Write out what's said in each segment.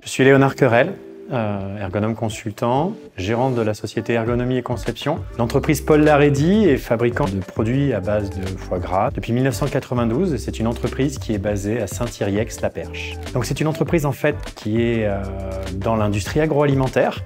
Je suis Léonard Querelle, ergonome consultant, gérant de la société Ergonomie et Conception. L'entreprise Paul Larédy est fabricant de produits à base de foie gras depuis 1992 et c'est une entreprise qui est basée à Saint-Yrieix-la-Perche. Donc c'est une entreprise en fait qui est dans l'industrie agroalimentaire,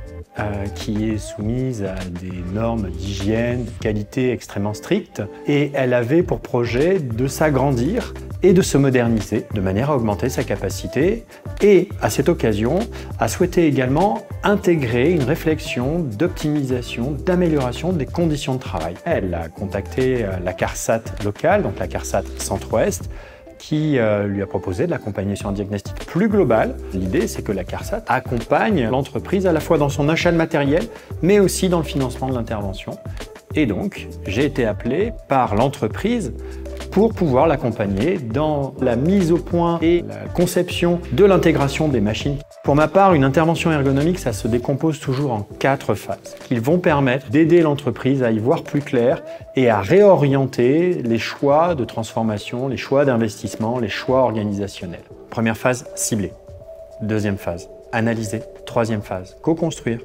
qui est soumise à des normes d'hygiène, de qualité extrêmement strictes et elle avait pour projet de s'agrandir et de se moderniser de manière à augmenter sa capacité et à cette occasion a souhaité également intégrer une réflexion d'optimisation, d'amélioration des conditions de travail. Elle a contacté la CARSAT locale, donc la CARSAT Centre-Ouest, qui lui a proposé de l'accompagner sur un diagnostic plus global. L'idée, c'est que la CARSAT accompagne l'entreprise à la fois dans son achat de matériel, mais aussi dans le financement de l'intervention. Et donc, j'ai été appelé par l'entreprise pour pouvoir l'accompagner dans la mise au point et la conception de l'intégration des machines. Pour ma part, une intervention ergonomique, ça se décompose toujours en 4 phases qui vont permettre d'aider l'entreprise à y voir plus clair et à réorienter les choix de transformation, les choix d'investissement, les choix organisationnels. Première phase, cibler. Deuxième phase, analyser. Troisième phase, co-construire.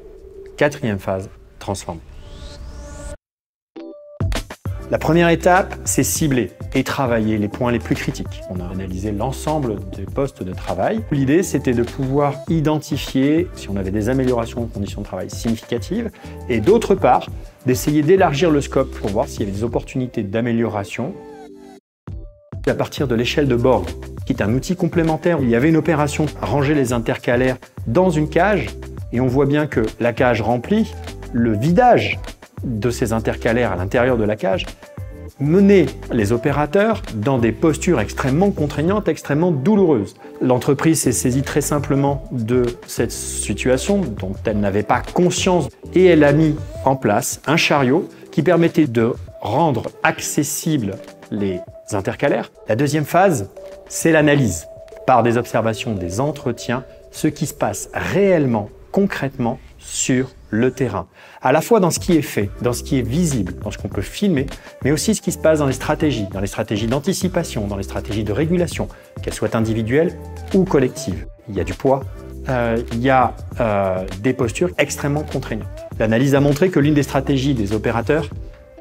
Quatrième phase, transformer. La première étape, c'est cibler et travailler les points les plus critiques. On a analysé l'ensemble des postes de travail. L'idée, c'était de pouvoir identifier si on avait des améliorations de conditions de travail significatives et d'autre part, d'essayer d'élargir le scope pour voir s'il y avait des opportunités d'amélioration. À partir de l'échelle de Borg, qui est un outil complémentaire, il y avait une opération à ranger les intercalaires dans une cage et on voit bien que la cage remplie, le vidage de ces intercalaires à l'intérieur de la cage menait les opérateurs dans des postures extrêmement contraignantes, extrêmement douloureuses. L'entreprise s'est saisie très simplement de cette situation dont elle n'avait pas conscience et elle a mis en place un chariot qui permettait de rendre accessibles les intercalaires. La deuxième phase, c'est l'analyse par des observations, des entretiens, ce qui se passe réellement, concrètement sur le terrain, à la fois dans ce qui est fait, dans ce qui est visible, dans ce qu'on peut filmer, mais aussi ce qui se passe dans les stratégies d'anticipation, dans les stratégies de régulation, qu'elles soient individuelles ou collectives. Il y a du poids, il y a des postures extrêmement contraignantes. L'analyse a montré que l'une des stratégies des opérateurs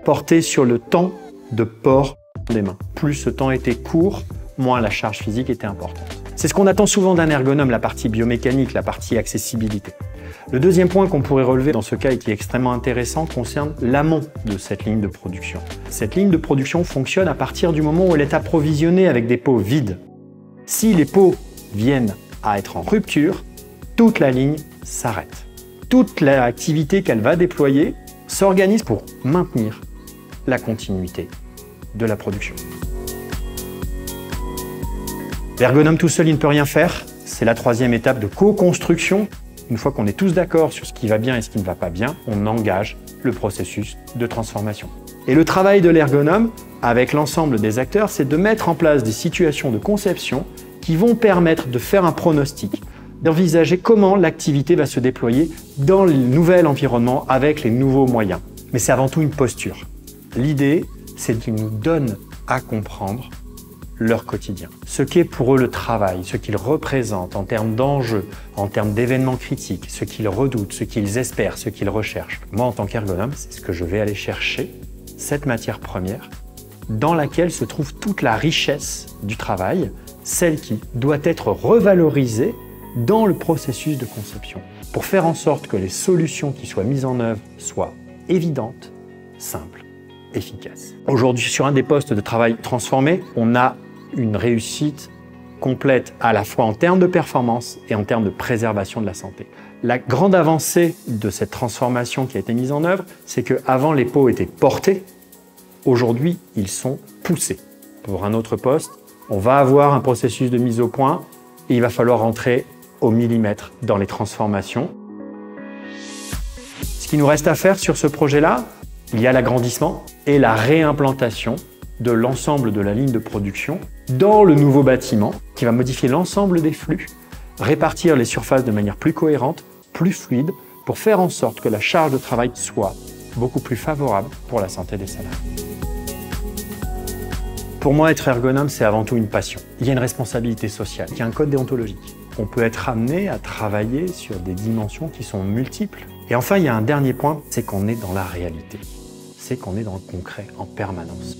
portait sur le temps de port des mains. Plus ce temps était court, moins la charge physique était importante. C'est ce qu'on attend souvent d'un ergonome, la partie biomécanique, la partie accessibilité. Le deuxième point qu'on pourrait relever dans ce cas et qui est extrêmement intéressant concerne l'amont de cette ligne de production. Cette ligne de production fonctionne à partir du moment où elle est approvisionnée avec des pots vides. Si les pots viennent à être en rupture, toute la ligne s'arrête. Toute l'activité qu'elle va déployer s'organise pour maintenir la continuité de la production. L'ergonome tout seul, il ne peut rien faire. C'est la troisième étape de co-construction. Une fois qu'on est tous d'accord sur ce qui va bien et ce qui ne va pas bien, on engage le processus de transformation. Et le travail de l'ergonome, avec l'ensemble des acteurs, c'est de mettre en place des situations de conception qui vont permettre de faire un pronostic, d'envisager comment l'activité va se déployer dans le nouvel environnement avec les nouveaux moyens. Mais c'est avant tout une posture. L'idée, c'est qu'ils nous donnent à comprendre leur quotidien. Ce qu'est pour eux le travail, ce qu'ils représentent en termes d'enjeux, en termes d'événements critiques, ce qu'ils redoutent, ce qu'ils espèrent, ce qu'ils recherchent. Moi, en tant qu'ergonome, c'est ce que je vais aller chercher, cette matière première, dans laquelle se trouve toute la richesse du travail, celle qui doit être revalorisée dans le processus de conception, pour faire en sorte que les solutions qui soient mises en œuvre soient évidentes, simples, efficaces. Aujourd'hui, sur un des postes de travail transformés, on a une réussite complète à la fois en termes de performance et en termes de préservation de la santé. La grande avancée de cette transformation qui a été mise en œuvre, c'est qu'avant les pots étaient portés, aujourd'hui ils sont poussés. Pour un autre poste, on va avoir un processus de mise au point et il va falloir rentrer au millimètre dans les transformations. Ce qui nous reste à faire sur ce projet-là, il y a l'agrandissement et la réimplantation de l'ensemble de la ligne de production dans le nouveau bâtiment qui va modifier l'ensemble des flux, répartir les surfaces de manière plus cohérente, plus fluide, pour faire en sorte que la charge de travail soit beaucoup plus favorable pour la santé des salariés. Pour moi, être ergonome, c'est avant tout une passion. Il y a une responsabilité sociale, il y a un code déontologique. on peut être amené à travailler sur des dimensions qui sont multiples. Et enfin, il y a un dernier point, c'est qu'on est dans la réalité. C'est qu'on est dans le concret en permanence.